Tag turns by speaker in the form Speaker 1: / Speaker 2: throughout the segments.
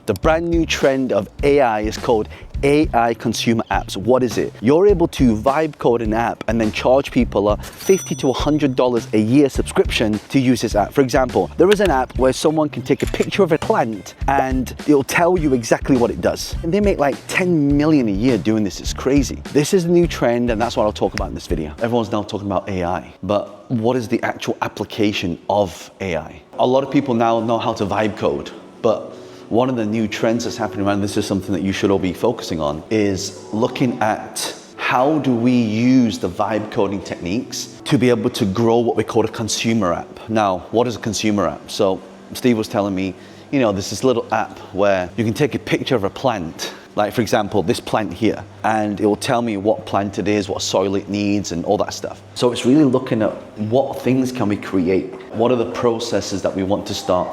Speaker 1: The brand new trend of AI is called AI consumer apps. What is it? You're able to vibe code an app and then charge people a $50 to $100 a year subscription to use this app. For example, there is an app where someone can take a picture of a plant and it'll tell you exactly what it does. And they make like 10 million a year doing this. It's crazy. This is the new trend, and that's what I'll talk about in this video. Everyone's now talking about AI, but what is the actual application of AI? A lot of people now know how to vibe code, but one of the new trends that's happening around, this is something that you should all be focusing on, is looking at how do we use the vibe coding techniques to be able to grow what we call a consumer app. Now, what is a consumer app? So Steve was telling me, there's this little app where you can take a picture of a plant, like for example, this plant here, and it will tell me what plant it is, what soil it needs, and all that stuff. So it's really looking at what things can we create? What are the processes that we want to start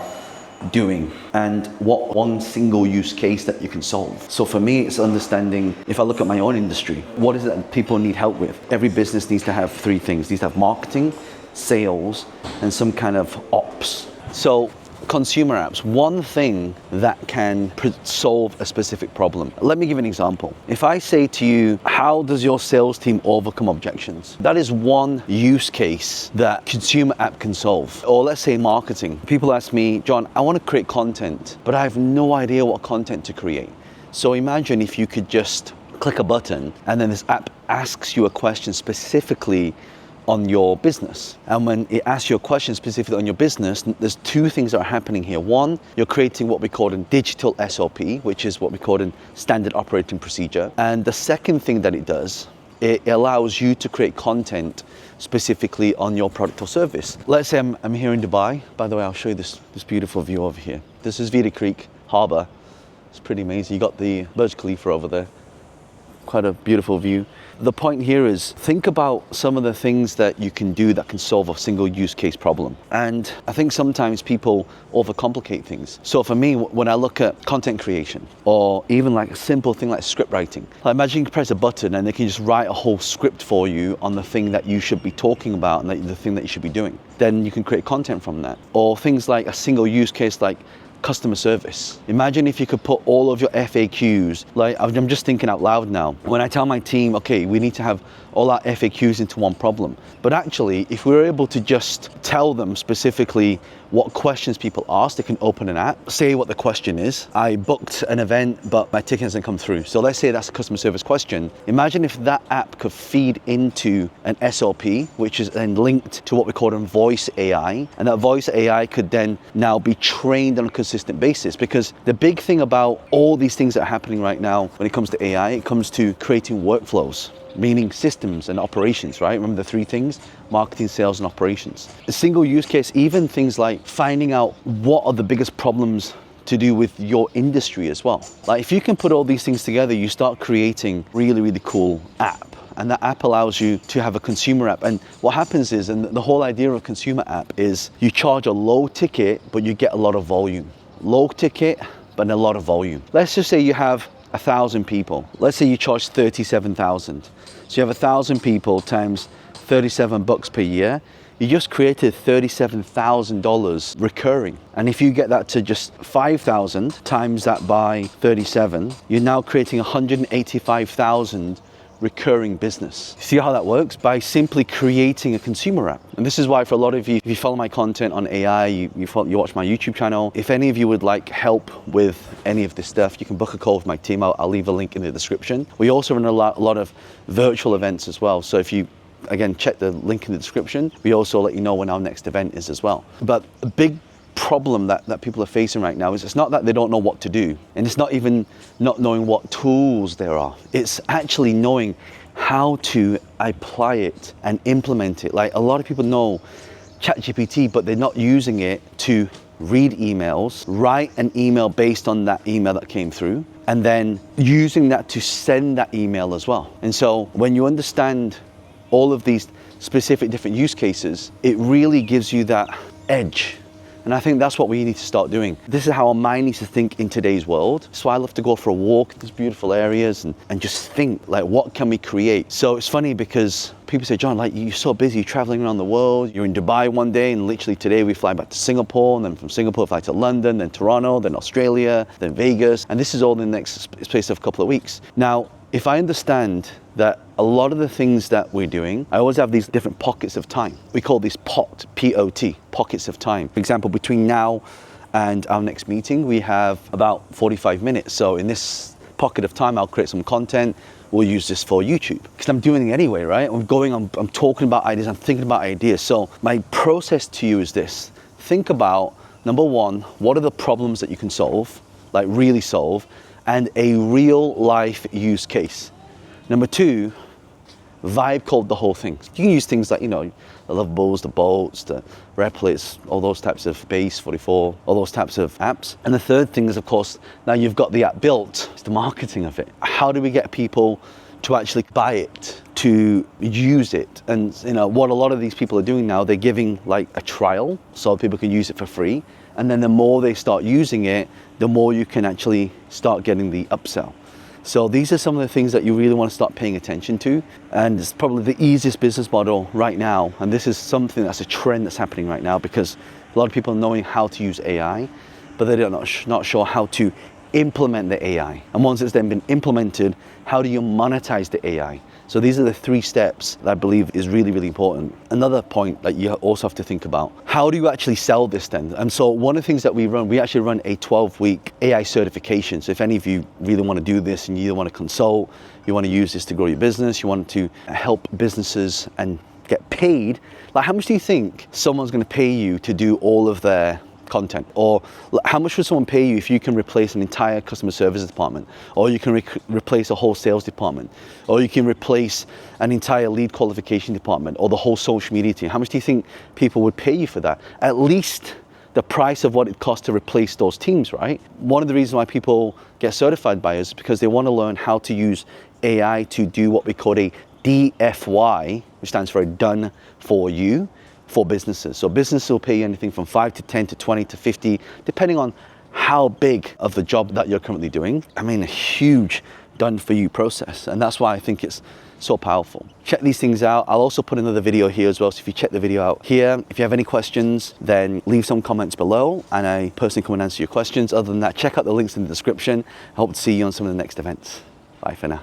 Speaker 1: doing, and what one single use case that you can solve. So for me, it's understanding, if I look at my own industry, what is it that people need help with? Every business needs to have three things. Needs to have marketing, sales, and some kind of ops. So consumer apps, one thing that can solve a specific problem. Let me give an example. If I say to you, how does your sales team overcome objections? That is one use case that consumer app can solve. Or let's say marketing. People ask me, John, I want to create content, but I have no idea what content to create. So imagine if you could just click a button and then this app asks you a question specifically on your business. And when it asks you a question specifically on your business, there's two things that are happening here. One, you're creating what we call a digital SOP, which is what we call a standard operating procedure. And the second thing that it does, it allows you to create content specifically on your product or service. Let's say I'm here in Dubai. By the way, I'll show you this beautiful view over here. This is Vita Creek Harbor. It's pretty amazing. You got the Burj Khalifa over there. Quite a beautiful view. The point here is, think about some of the things that you can do that can solve a single use case problem. And I think sometimes people overcomplicate things. So for me, when I look at content creation, or even like a simple thing like script writing, like imagine you can press a button and they can just write a whole script for you on the thing that you should be talking about and the thing that you should be doing. Then you can create content from that. Or things like a single use case like customer service. Imagine if you could put all of your FAQs, like I'm just thinking out loud now. When I tell my team, okay, we need to have all our FAQs into one problem. But actually, if we were able to just tell them specifically what questions people ask, they can open an app, say what the question is. I booked an event, but my ticket hasn't come through. So let's say that's a customer service question. Imagine if that app could feed into an SOP, which is then linked to what we call a voice AI. And that voice AI could then now be trained on a consistent basis. Because the big thing about all these things that are happening right now when it comes to AI, it comes to creating workflows, meaning systems and operations, right? Remember the three things: marketing, sales, and operations. A single use case, even things like finding out what are the biggest problems to do with your industry as well. Like if you can put all these things together, you start creating really, really cool app. And that app allows you to have a consumer app. And what happens is, and the whole idea of a consumer app is, you charge a low ticket, but you get a lot of volume. Low ticket, but a lot of volume. Let's just say you have 1,000 people. Let's say you charge 37,000. So you have 1,000 people times $37 per year. You just created $37,000 recurring. And if you get that to just 5,000 times that by 37, you're now creating 185,000 recurring business. See how that works? By simply creating a consumer app. And this is why for a lot of you, if you follow my content on AI, you watch my YouTube channel, if any of you would like help with any of this stuff, you can book a call with my team. I'll leave a link in the description. We also run a lot of virtual events as well. So if you, again, check the link in the description, we also let you know when our next event is as well. But a big problem that people are facing right now is, it's not that they don't know what to do, and it's not even not knowing what tools there are. It's actually knowing how to apply it and implement it. Like a lot of people know ChatGPT, but they're not using it to read emails, write an email based on that email that came through, and then using that to send that email as well. And so when you understand all of these specific different use cases, it really gives you that edge And I think that's what we need to start doing. This is how our mind needs to think in today's world. So I love to go for a walk in these beautiful areas and just think, like, what can we create? So it's funny because people say, John, like, you're so busy, you're traveling around the world. You're in Dubai one day, and literally today we fly back to Singapore, and then from Singapore fly to London, then Toronto, then Australia, then Vegas. And this is all in the next space of a couple of weeks. Now, if I understand that a lot of the things that we're doing, I always have these different pockets of time. We call these POT, P-O-T, pockets of time. For example, between now and our next meeting, we have about 45 minutes. So in this pocket of time, I'll create some content. We'll use this for YouTube because I'm doing it anyway, right? I'm talking about ideas, I'm thinking about ideas. So my process to you is this. Think about, number one, what are the problems that you can solve, like really solve, and a real life use case. Number two, vibe code the whole thing. You can use things like, the Lovables, the Bolts, the Replits, all those types of Base 44, all those types of apps. And the third thing is, of course, now you've got the app built, it's the marketing of it. How do we get people to actually buy it, to use it? And what a lot of these people are doing now, they're giving like a trial so people can use it for free. And then the more they start using it, the more you can actually start getting the upsell. So these are some of the things that you really want to start paying attention to. And it's probably the easiest business model right now. And this is something that's a trend that's happening right now because a lot of people are knowing how to use AI, but they're not sure how to implement the AI. And once it's then been implemented, how do you monetize the AI? So these are the 3 steps that I believe is really, really important. Another point that you also have to think about, how do you actually sell this then? And so one of the things that we actually run a 12-week AI certification. So if any of you really want to do this and you want to consult, you want to use this to grow your business, you want to help businesses and get paid, like how much do you think someone's going to pay you to do all of their content? Or how much would someone pay you if you can replace an entire customer service department, or you can replace a whole sales department, or you can replace an entire lead qualification department, or the whole social media team? How much do you think people would pay you for that? At least the price of what it costs to replace those teams, right? One of the reasons why people get certified by us is because they want to learn how to use AI to do what we call a DFY, which stands for done for you, for businesses. So businesses will pay you anything from 5 to 10 to 20 to 50, depending on how big of the job that you're currently doing. I mean, a huge done for you process. And that's why I think it's so powerful. Check these things out. I'll also put another video here as well. So if you check the video out here, if you have any questions, then leave some comments below and I personally come and answer your questions. Other than that, check out the links in the description. I hope to see you on some of the next events. Bye for now.